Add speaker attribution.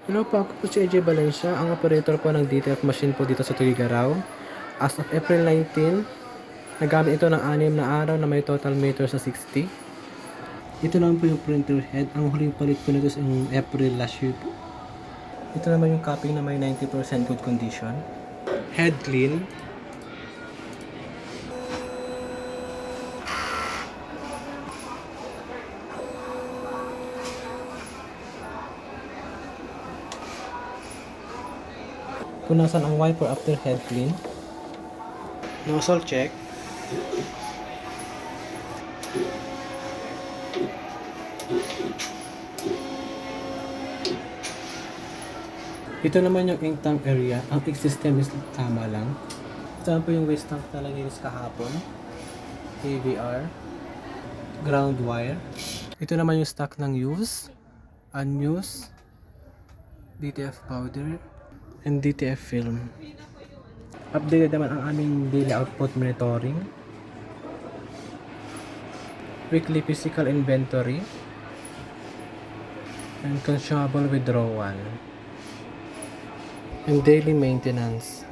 Speaker 1: Hello po, ako po si AJ Valencia, ang operator po ng DTF machine po dito sa Tugigaraw. As of April 19, nagamit ito ng 6 na araw na may total meters sa 60. Ito naman po yung printer head. Ang huling palit po nito sa April last year po. Ito naman yung copy na may 90% good condition. Head clean. Punasan ang wiper after head clean. Nozzle check. Ito naman yung ink tank area. Ang ink system is tama lang. Ito po yung waste tank na naglinis kahapon. AVR. Ground wire. Ito naman yung stock ng used, unused, DTF powder, and DTF film. Updated naman ang aming daily output monitoring, weekly physical inventory, and consumable withdrawal, and daily maintenance.